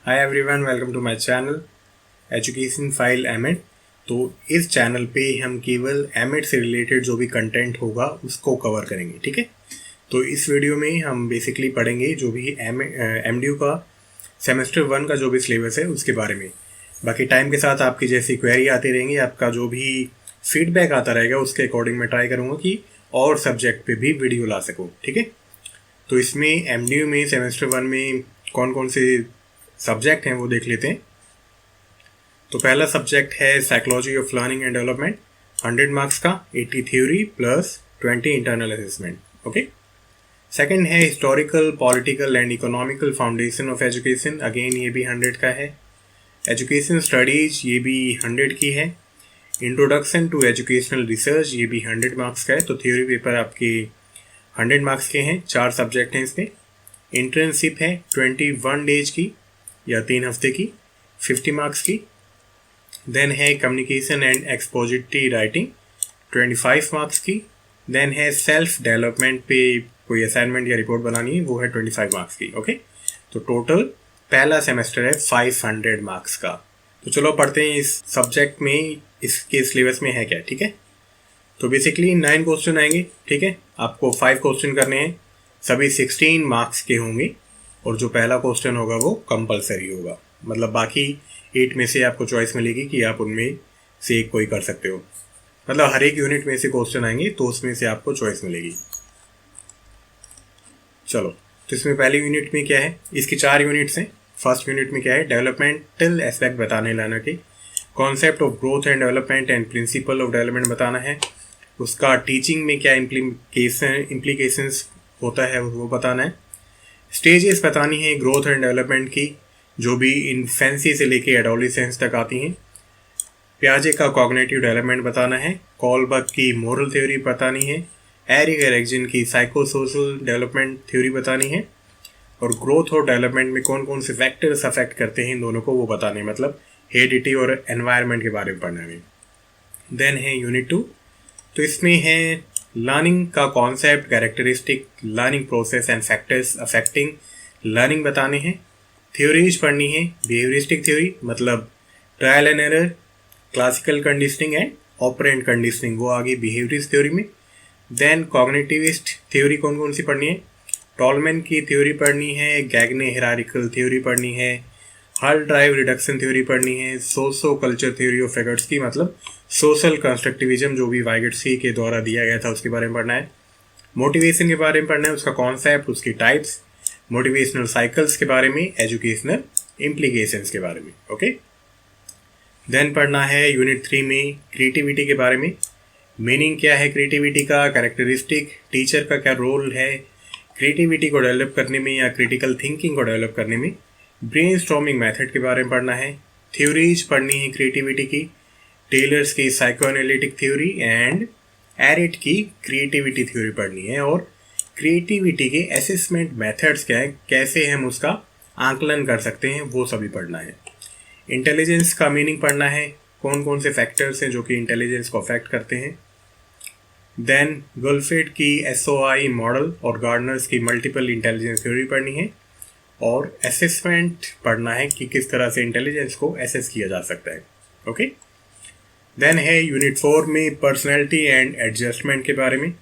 Hi everyone, welcome to my channel education file MEd. तो इस channel पे हम केवल एमएड से रिलेटेड जो भी कंटेंट होगा उसको कवर करेंगे, ठीक है। तो इस वीडियो में हम बेसिकली पढ़ेंगे जो भी एमडीयू का सेमेस्टर 1 का जो भी सिलेबस है उसके बारे में। बाकी टाइम के साथ आपकी जैसी क्वेरी आती रहेंगी, आपका जो भी फीडबैक आता रहेगा उसके अकॉर्डिंग मैं ट्राई करूँगा कि और सब्जेक्ट पे भी वीडियो ला सकूँ, ठीक है। तो इसमें एमडीयू में सेमेस्टर 1 में कौन कौन से सब्जेक्ट हैं वो देख लेते हैं। तो पहला सब्जेक्ट है psychology of learning and development, 100 marks का, 80 theory plus 20 internal assessment, okay. Second है historical, political and economical foundation of education, again ये भी 100 का है। एजुकेशन स्टडीज ये भी 100 की है। इंट्रोडक्शन टू एजुकेशनल रिसर्च ये भी 100 मार्क्स का है। तो थ्योरी पेपर आपके 100 मार्क्स के हैं, 4 सब्जेक्ट हैं इसमें। इंटर्नशिप है 21 डेज की या 3 हफ्ते की, 50 मार्क्स की। देन है communication and expository writing, 25 marks की। देन है सेल्फ डेवलपमेंट पे कोई असाइनमेंट या रिपोर्ट बनानी है, वो है 25 मार्क्स की, ओके। तो टोटल पहला सेमेस्टर है 500 मार्क्स का। तो चलो पढ़ते हैं इस सब्जेक्ट में, इसके सिलेबस में है क्या, ठीक है। तो बेसिकली 9 क्वेश्चन आएंगे, ठीक है। आपको 5 क्वेश्चन करने हैं, सभी 16 मार्क्स के होंगे और जो पहला क्वेश्चन होगा वो कंपलसरी होगा। मतलब बाकी 8 में से आपको चॉइस मिलेगी कि आप उनमें से एक कोई कर सकते हो। मतलब हर एक यूनिट में से क्वेश्चन आएंगे तो उसमें से आपको चॉइस मिलेगी। चलो, तो इसमें पहली यूनिट में क्या है, इसकी 4 यूनिट्स हैं। फर्स्ट यूनिट में क्या है, डेवलपमेंटल एस्पेक्ट बताने लाना के, concept of growth and development and principle of development बताना है। उसका टीचिंग में क्या इम्प्लीकेशंस होता है वो बताना है। स्टेजेस बतानी है ग्रोथ एंड डेवलपमेंट की, जो भी इन्फेंसी से लेके एडोलेसेंस तक आती हैं। पियाजे का कॉग्निटिव डेवलपमेंट बताना है। कॉलबर्ग की मोरल थ्योरी बतानी है। एरिक एरिक्सन की साइकोसोशल डेवलपमेंट थ्योरी बतानी है। और ग्रोथ और डेवलपमेंट में कौन कौन से फैक्टर्स अफेक्ट करते हैं इन दोनों को वो बताने, मतलब हेरिडिटी और एनवायरनमेंट के बारे में पढ़ना है। देन है यूनिट 2। तो इसमें है लर्निंग का concept, characteristic, learning process and factors affecting learning बताने हैं। थ्योरीज पढ़नी है, बिहेवियरिस्टिक थ्योरी मतलब trial and error, classical conditioning and operant conditioning, वो आगे बिहेवियरिस्ट थ्योरी में। देन कॉग्निटिविस्ट थ्योरी कौन कौन सी पढ़नी है, टॉलमैन की थ्योरी पढ़नी है, गैगने हिरारिकल थ्योरी पढ़नी है, हल ड्राइव रिडक्शन थ्योरी पढ़नी है, सोशो कल्चर थ्योरी ऑफ वेगट्स्की मतलब सोशल कंस्ट्रक्टिविज्म जो भी वाइगट्स्की के द्वारा दिया गया था उसके बारे में पढ़ना है। मोटिवेशन के बारे में पढ़ना है, उसका कॉन्सेप्ट, उसकी टाइप्स, मोटिवेशनल साइकिल्स के बारे में, एजुकेशनल इम्प्लीकेशंस के बारे में, ओके। देन पढ़ना है यूनिट 3 में क्रिएटिविटी के बारे में, मीनिंग क्या है क्रिएटिविटी का, कैरेक्टरिस्टिक, टीचर का क्या रोल है क्रिएटिविटी को डेवलप करने में या क्रिटिकल थिंकिंग को डेवलप करने में। ब्रेनस्टॉर्मिंग मेथड के बारे में पढ़ना है। थ्योरीज पढ़नी है क्रिएटिविटी की, टेलर्स की साइकोएनालिटिक थ्योरी एंड एरिट की क्रिएटिविटी थ्योरी पढ़नी है। और क्रिएटिविटी के असेसमेंट मेथड्स क्या है, कैसे हम उसका आंकलन कर सकते हैं, वो सभी पढ़ना है। इंटेलिजेंस का मीनिंग पढ़ना है, कौन कौन से फैक्टर्स हैं जो कि इंटेलिजेंस को अफेक्ट करते हैं। देन गुलफेड की SOI मॉडल और गार्डनर्स की मल्टीपल इंटेलिजेंस थ्योरी पढ़नी है। और असेसमेंट पढ़ना है कि किस तरह से इंटेलिजेंस को असेस किया जा सकता है, ओके। देन है यूनिट 4 में पर्सनैलिटी एंड एडजस्टमेंट के बारे में।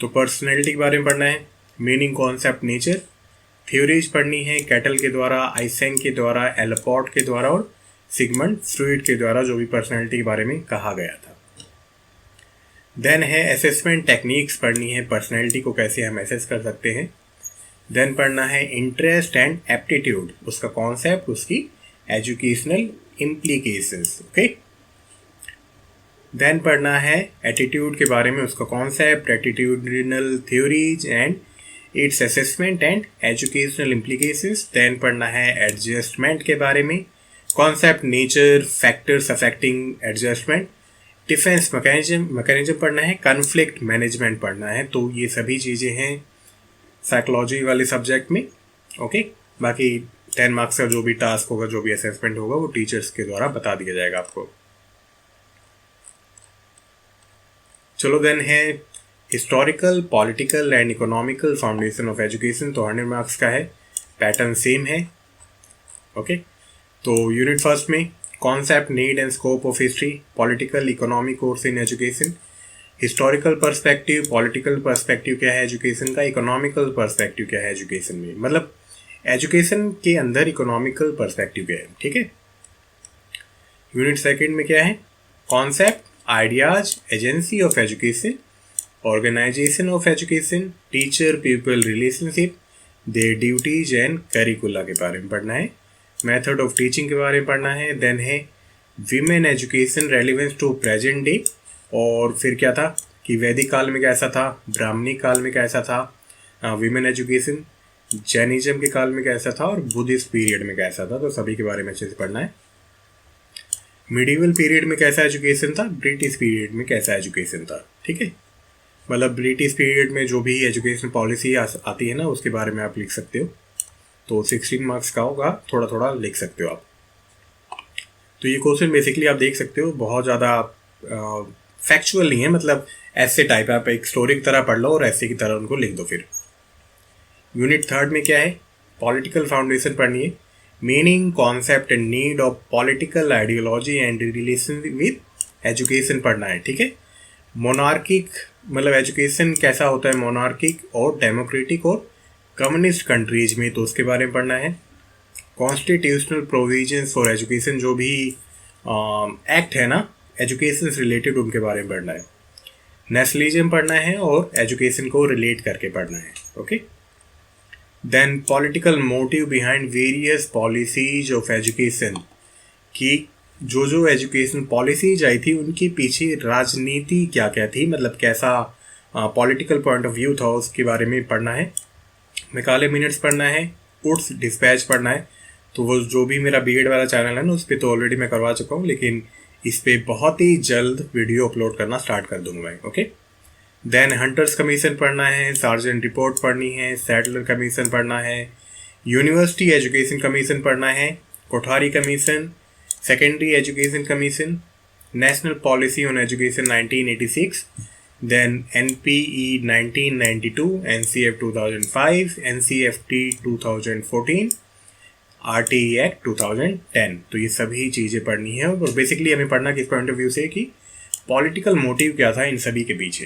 तो पर्सनैलिटी के बारे में पढ़ना है, मीनिंग, कॉन्सेप्ट, नेचर। थ्योरीज पढ़नी है कैटल के द्वारा, आइसेंग के द्वारा, एलपॉट के द्वारा और सिगमंड फ्रॉइड के द्वारा जो भी पर्सनैलिटी के बारे में कहा गया था। देन है असेसमेंट टेक्निक्स पढ़नी है, पर्सनैलिटी को कैसे हम असेस कर सकते हैं। देन पढ़ना है इंटरेस्ट एंड एप्टीट्यूड, उसका कॉन्सेप्ट, उसकी एजुकेशनल इम्प्लीकेशंस, ओके। देन पढ़ना है एटीट्यूड के बारे में, उसका concept, attitudinal theories and its assessment and educational implications. Then पढ़ना है एडजस्टमेंट के बारे में, concept, nature, factors affecting adjustment. Defence mechanism पढ़ना है, कन्फ्लिक्ट मैनेजमेंट पढ़ना है। तो ये सभी चीज़ें हैं साइकोलॉजी वाले सब्जेक्ट में, ओके। बाकी 10 मार्क्स का जो भी टास्क होगा, जो भी असेसमेंट होगा, वो टीचर्स के द्वारा बता दिया जाएगा आपको। चलो, देन है historical, political and economical foundation of education, तो 100 मार्क्स का है। पैटर्न सेम है। ओके, तो यूनिट फर्स्ट में concept, need and scope of history, political economic course in education, historical perspective, political perspective क्या है एजुकेशन का, इकोनॉमिकल पर्सपेक्टिव क्या है एजुकेशन में, मतलब एजुकेशन के अंदर इकोनॉमिकल पर्सपेक्टिव क्या है, ठीक है। यूनिट सेकंड में क्या है, concept, ideas, agency of education, organisation of education, teacher people relationship, their duties and curricula के बारे में पढ़ना है, मेथड ऑफ टीचिंग के बारे में पढ़ना है। देन है women education relevance to present day, और फिर क्या था कि वैदिक काल में कैसा था, ब्राह्मणी काल में कैसा था विमेन एजुकेशन, जैनिज्म के काल में कैसा था और बुद्धिस्ट पीरियड में कैसा था, तो सभी के बारे में अच्छे से पढ़ना है। मिडिवल पीरियड में कैसा एजुकेशन था, ब्रिटिश पीरियड में कैसा एजुकेशन था, ठीक है। मतलब ब्रिटिश पीरियड में जो भी एजुकेशन पॉलिसी आती है ना, उसके बारे में आप लिख सकते हो, तो 16 मार्क्स का होगा, थोड़ा थोड़ा लिख सकते हो आप। तो ये क्वेश्चन बेसिकली आप देख सकते हो, बहुत ज़्यादा फैक्चुअल नहीं है, मतलब ऐसे टाइप है, आप एक स्टोरी की तरह पढ़ लो और ऐसे की तरह उनको लिख दो। फिर यूनिट थर्ड में क्या है, पॉलिटिकल फाउंडेशन पढ़नी है, meaning, concept and need of political ideology and relation with education पढ़ना है, ठीक है। मोनार्किक मतलब एजुकेशन कैसा होता है, मोनार्किक और डेमोक्रेटिक और कम्युनिस्ट कंट्रीज में, तो उसके बारे में पढ़ना है। कॉन्स्टिट्यूशनल प्रोविजंस फॉर एजुकेशन, जो भी एक्ट है ना एजुकेशन से रिलेटेड, उनके बारे में पढ़ना है। नेशनलिज्म पढ़ना है और एजुकेशन को रिलेट करके पढ़ना है, okay. Then political motive behind various policies of education, कि जो जो एजुकेशन पॉलिसीज आई थी उनके पीछे राजनीति क्या क्या थी, मतलब कैसा पॉलिटिकल पॉइंट ऑफ व्यू था, उसके बारे में पढ़ना है। मैकाले मिनट्स पढ़ना है, उड्स डिस्पैच पढ़ना है। तो वो जो भी मेरा बीएड वाला चैनल है ना, उस पर तो ऑलरेडी मैं करवा चुका हूँ, लेकिन इस पर बहुत ही जल्द वीडियो अपलोड करना स्टार्ट कर दूंगा मैं, ओके। देन हंटर्स कमीशन पढ़ना है, सार्जेंट रिपोर्ट पढ़नी है, सेटलर कमीशन पढ़ना है, यूनिवर्सिटी एजुकेशन कमीशन पढ़ना है, Kothari commission, secondary education commission, national policy on education 1986, then NPE 1992, NCF 2005, NCFT 2014, RTE act 2010। तो ये सभी चीज़ें पढ़नी है, और बेसिकली हमें पढ़ना किस पॉइंट ऑफ व्यू से कि पॉलिटिकल मोटिव क्या था इन सभी के पीछे,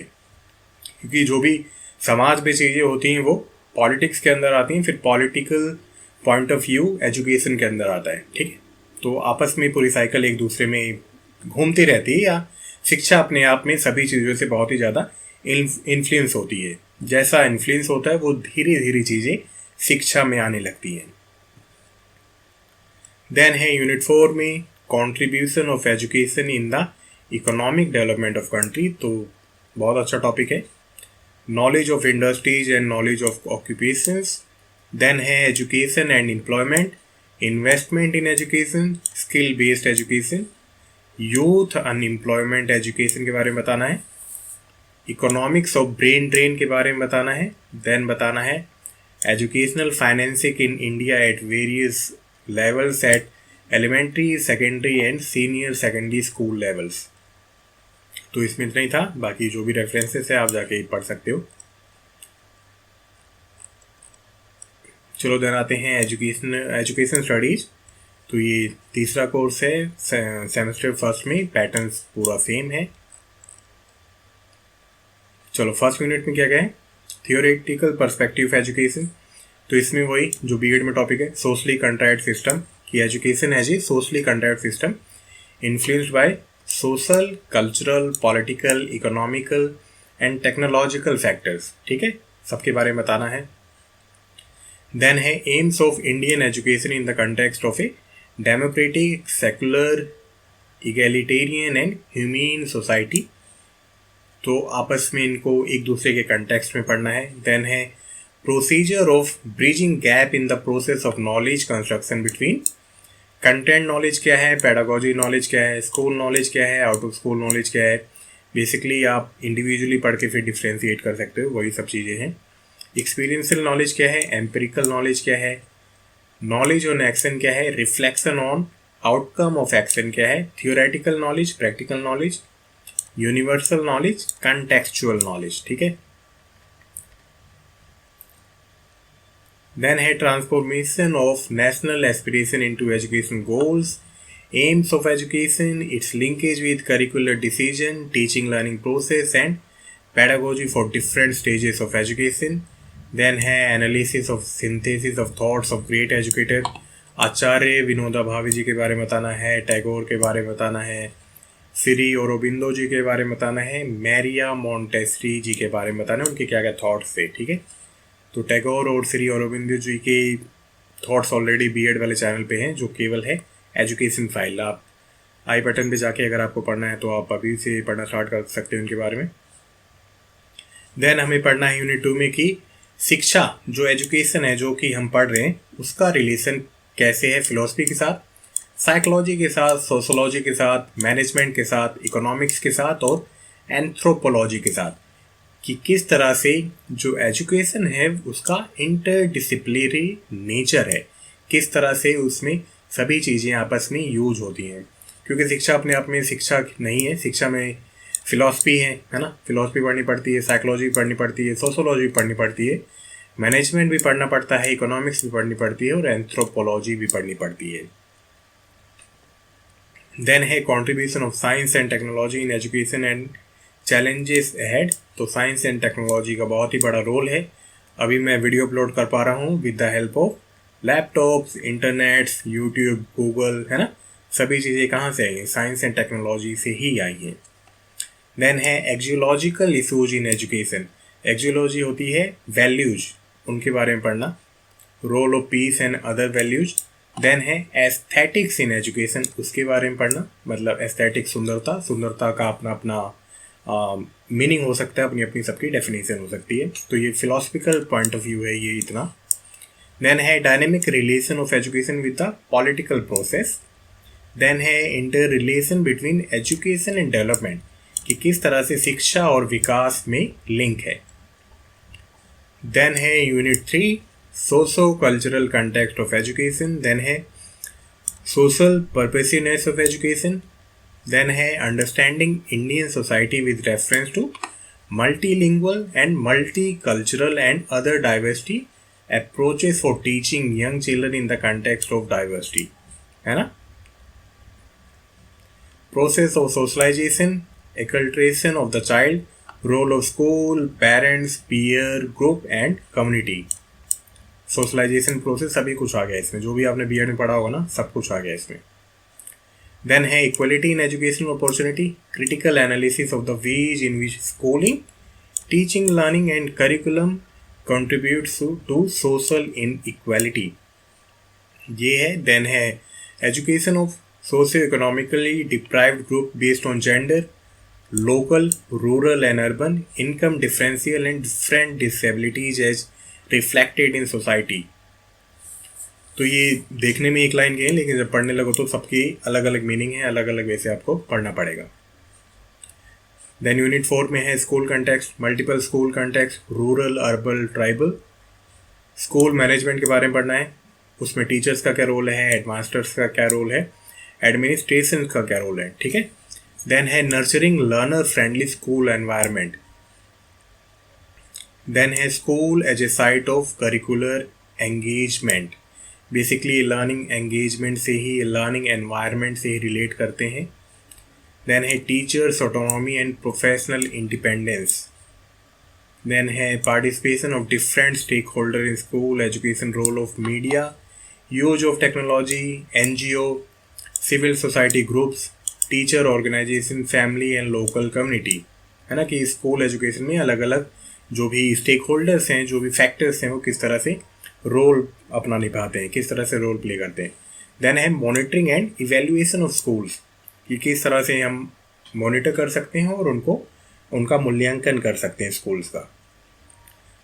क्योंकि जो भी समाज में चीज़ें होती हैं वो पॉलिटिक्स के अंदर आती हैं, फिर political point of view education के अंदर आता है, ठीक है। तो आपस में पूरी साइकिल एक दूसरे में घूमती रहती है, या शिक्षा अपने आप में सभी चीज़ों से बहुत ही ज़्यादा इन्फ्लुएंस होती है। जैसा इन्फ्लुएंस होता है वो धीरे धीरे चीज़ें शिक्षा में आने लगती हैं। देन है यूनिट 4 में contribution of education in the economic development of country, तो बहुत अच्छा टॉपिक है। Knowledge of industries and knowledge of occupations. Then है education and employment, investment in education, skill based education, youth unemployment education के बारे में बताना है। इकोनॉमिक्स ऑफ ब्रेन ड्रेन के बारे में बताना है। देन बताना है educational financing in India at various levels at elementary, secondary and senior secondary school levels. तो इसमें इतना ही था, बाकी जो भी रेफरेंसेस है आप जाके पढ़ सकते हो। चलो देन आते हैं एजुकेशन स्टडीज़। तो ये तीसरा कोर्स है सेमेस्टर फर्स्ट में, पैटर्न्स पूरा सेम है। चलो फर्स्ट यूनिट में क्या क्या है, थियोरेटिकल पर्सपेक्टिव एजुकेशन। तो इसमें वही जो बीएड में टॉपिक है, सोशली कंट्राइड सिस्टम, कि education as a socially contrived system influenced by social, cultural, political, economical and technological factors, ठीक है, सबके बारे में बताना है। देन है aims of Indian education in the context of a democratic, secular, egalitarian and human society. तो आपस में इनको एक दूसरे के कंटेक्स्ट में पढ़ना है। देन है procedure of bridging gap in the process of knowledge construction between, content knowledge क्या है, पेडागोजी नॉलेज क्या है, स्कूल नॉलेज क्या है, आउट ऑफ स्कूल नॉलेज क्या है। बेसिकली आप इंडिविजुअली पढ़ के फिर डिफ्रेंशिएट कर सकते हो, वही सब चीज़ें हैं। एक्सपीरियंशियल नॉलेज क्या है, एम्पिरिकल नॉलेज क्या है, नॉलेज ऑन एक्शन क्या है, reflection on outcome of action क्या है, theoretical knowledge, practical knowledge, universal knowledge, contextual knowledge, ठीक है। देन है transformation of national aspiration into education goals, AIIMS of education, it's linkage with curricular decision, teaching learning process and pedagogy for different stages of education. Then है analysis of synthesis of thoughts of great educator, आचार्य विनोबा भावे जी के बारे में बताना है, टैगोर के बारे में बताना है, श्री औरोबिंदो जी के बारे में बताना है, मैरिया मॉन्टेसरी जी के बारे में बताना है, उनके क्या क्या थॉट्स थे, ठीक है। तो टैगोर और श्री औरोबिंदो जी के थॉट्स ऑलरेडी बीएड वाले चैनल पे हैं, जो केवल है एजुकेशन फाइल। आप आई बटन पे जाके अगर आपको पढ़ना है तो आप अभी से पढ़ना स्टार्ट कर सकते हैं उनके बारे में। देन हमें पढ़ना है यूनिट 2 में कि शिक्षा जो एजुकेशन है जो कि हम पढ़ रहे हैं उसका रिलेशन कैसे है फिलॉसफी के साथ, साइकोलॉजी के साथ, सोशोलॉजी के साथ, मैनेजमेंट के साथ, इकोनॉमिक्स के साथ और एंथ्रोपोलॉजी के साथ, कि किस तरह से जो एजुकेशन है उसका इंटरडिसिप्लिनरी नेचर है, किस तरह से उसमें सभी चीज़ें आपस में यूज होती हैं। क्योंकि शिक्षा अपने आप में शिक्षा नहीं है, शिक्षा में फिलॉसफी है ना, फिलॉसफी पढ़नी पड़ती है, साइकोलॉजी पढ़नी पड़ती है, सोशोलॉजी पढ़नी पड़ती है, मैनेजमेंट भी पढ़ना पड़ता है, इकोनॉमिक्स भी पढ़नी पड़ती है और एंथ्रोपोलॉजी भी पढ़नी पड़ती है। देन है contribution of science and technology in education and challenges ahead. तो साइंस एंड टेक्नोलॉजी का बहुत ही बड़ा रोल है। अभी मैं वीडियो अपलोड कर पा रहा हूँ with the help of laptops, internets, YouTube, Google, है ना। सभी चीज़ें कहाँ से आई हैं? साइंस एंड टेक्नोलॉजी से ही आई हैं। देन है axiological issues in education. Axiology होती है वैल्यूज, उनके बारे में पढ़ना, role of peace and other values. Then है एस्थेटिक्स इन एजुकेशन, उसके बारे में पढ़ना, मतलब एस्थेटिक सुंदरता, सुंदरता का अपना अपना मीनिंग हो सकता है, अपनी अपनी सबकी डेफिनेशन हो सकती है। तो ये फिलोसफिकल पॉइंट ऑफ व्यू है ये इतना। देन है dynamic relation of education with the political process. Then है inter relation between education and development, कि किस तरह से शिक्षा और विकास में लिंक है। देन है unit 3 socio cultural context of education. Then है social purposiveness of education. Then है understanding Indian society with reference to multilingual and multicultural and other diversity approaches for teaching young children in the context of diversity, है ना। Process of socialisation, acculturation of the child, role of school, parents, peer group and community। Socialisation process सभी कुछ आ गया इसमें, जो भी आपने BEd में पढ़ा होगा ना, सब कुछ आ गया इसमें। देन है equality in educational opportunity, critical analysis of the ways in which schooling, teaching, learning and curriculum contributes to social inequality, ये है। देन है education of socio economically deprived group based on gender, local, rural and urban, income differential and different disabilities as reflected in society। तो ये देखने में एक line के हैं, लेकिन जब पढ़ने लगो तो सबकी अलग अलग मीनिंग है, अलग अलग वे से आपको पढ़ना पड़ेगा। देन यूनिट 4 में है school context, multiple school context, rural, urban, tribal. School management के बारे में पढ़ना है, उसमें टीचर्स का क्या रोल है, हेडमास्टर्स का क्या रोल है, एडमिनिस्ट्रेशन का क्या रोल है, ठीक है। देन है nurturing learner friendly school environment. Then है school as a site of curricular engagement, basically learning engagement से ही, लर्निंग एनवायरनमेंट से ही रिलेट करते हैं। देन है teachers autonomy and professional independence. Then है participation of different stakeholder in school education, role of media, use of technology, NGO, civil society groups, teacher organisation, family and local community, है ना। कि school education में अलग अलग जो भी stake holders हैं, जो भी फैक्टर्स हैं, वो किस तरह से रोल अपना निभाते हैं, किस तरह से रोल प्ले करते हैं। देन है monitoring and evaluation of schools, कि किस तरह से हम मॉनिटर कर सकते हैं और उनका मूल्यांकन कर सकते हैं स्कूल्स का।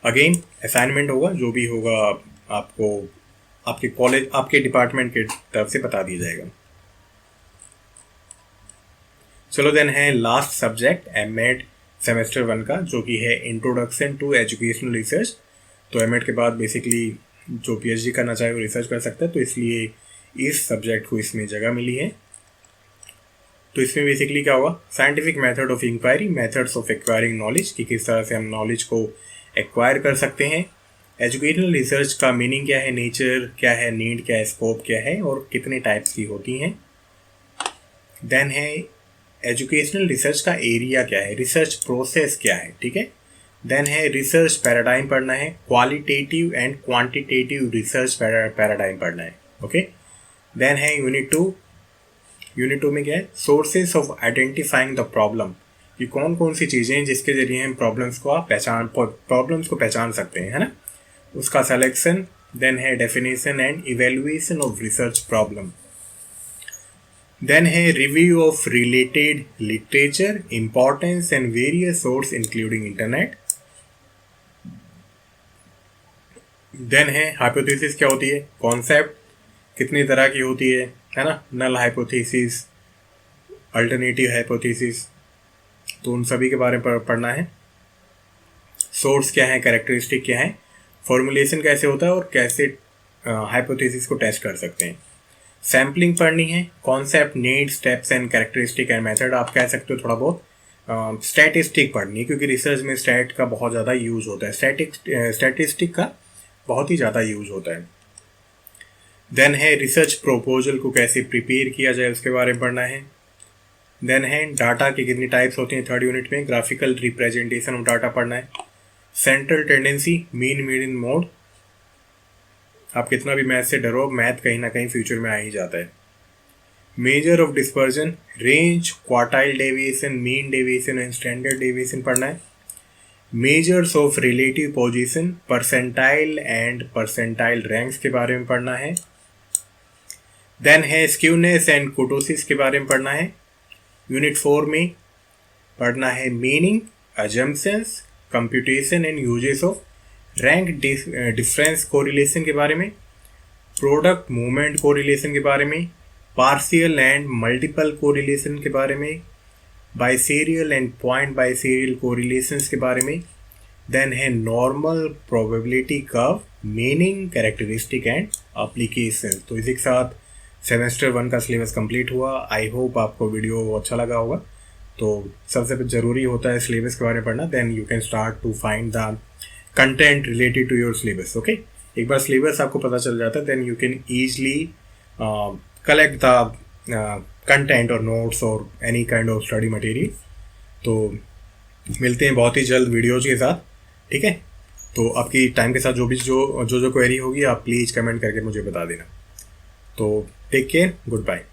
अगेन असाइनमेंट होगा, जो भी होगा आपको आपके कॉलेज, आपके डिपार्टमेंट के तरफ से बता दिया जाएगा। चलो देन है लास्ट सब्जेक्ट एमएड सेमेस्टर 1 का, जो कि है इंट्रोडक्शन टू एजुकेशनल रिसर्च। तो एमएड के बाद बेसिकली जो पीएचडी करना चाहे वो रिसर्च कर सकता है, तो इसलिए इस सब्जेक्ट को इसमें जगह मिली है। तो इसमें बेसिकली क्या होगा, scientific method of inquiry, methods of acquiring knowledge, कि किस तरह से हम नॉलेज को एक्वायर कर सकते हैं, एजुकेशनल रिसर्च का मीनिंग क्या है, नेचर क्या है, नीड क्या है, स्कोप क्या है और कितने टाइप्स की होती हैं। देन है एजुकेशनल रिसर्च का एरिया क्या है, रिसर्च प्रोसेस क्या है, ठीक है। देन है रिसर्च पैराडाइम पढ़ना है, qualitative and quantitative research paradigm पढ़ना है, ओके। देन है यूनिट टू में क्या है, sources of identifying the problem, कि कौन कौन सी चीज़ें हैं जिसके जरिए हम प्रॉब्लम्स को पहचान सकते हैं, है ना, उसका सिलेक्शन। देन है definition and evaluation of research problem. Then है review of related literature, importance and various source including internet. Then है हाइपोथेसिस क्या होती है, कॉन्सेप्ट कितनी तरह की होती है ना, नल हाइपोथेसिस, अल्टरनेटिव हाइपोथेसिस, तो उन सभी के बारे में पढ़ना है। सोर्स क्या है, कैरेक्टरिस्टिक क्या है, फॉर्मुलेशन कैसे होता है और कैसे हाइपोथेसिस को टेस्ट कर सकते हैं। सैम्पलिंग पढ़नी है, concept, need, steps and characteristic and method, आप कह सकते हो थोड़ा बहुत। स्टैटिस्टिक पढ़नी है क्योंकि रिसर्च में स्टैट का बहुत ज़्यादा यूज़ होता है, स्टैटिस्टिक का बहुत ही ज़्यादा यूज़ होता है। देन है रिसर्च प्रपोजल को कैसे प्रिपेयर किया जाए उसके बारे में पढ़ना है। देन है डाटा की कितनी टाइप्स होती हैं, थर्ड यूनिट में ग्राफिकल रिप्रेजेंटेशन ऑफ डाटा पढ़ना है। Central tendency, mean median mode, आप कितना भी मैथ से डरो, मैथ कहीं ना कहीं फ्यूचर में आ ही जाता है। Measure of dispersion, range, quartile deviation, mean deviation and standard deviation पढ़ना है। Measures of relative position, percentile and percentile ranks के बारे में पढ़ना है। देन है स्क्यूनेस एंड कुर्टोसिस के बारे में पढ़ना है। यूनिट 4 में पढ़ना है meaning, assumptions, computation and uses of rank difference correlation के बारे में, प्रोडक्ट मूवमेंट कोरिलेशन के बारे में, पार्शियल एंड मल्टीपल कोरिलेशन के बारे में, बाइसेरियल एंड पॉइंट बाइसेरियल कोरिलेशंस के बारे में। देन है normal probability curve, meaning, characteristic and application. तो इसी के साथ सेमेस्टर 1 का सिलेबस कंप्लीट हुआ। आई होप आपको वीडियो अच्छा लगा होगा। तो सबसे ज़रूरी होता है सिलेबस के बारे में पढ़ना, then you can start to find the content related to your syllabus, okay. एक बार सिलेबस आपको पता चल जाता है then you can easily collect the content और नोट्स और any kind of study material. तो मिलते हैं बहुत ही जल्द वीडियोज के साथ, ठीक है। तो आपकी टाइम के साथ जो क्वेरी होगी आप प्लीज़ कमेंट करके मुझे बता देना। तो टेक केयर, गुड बाय।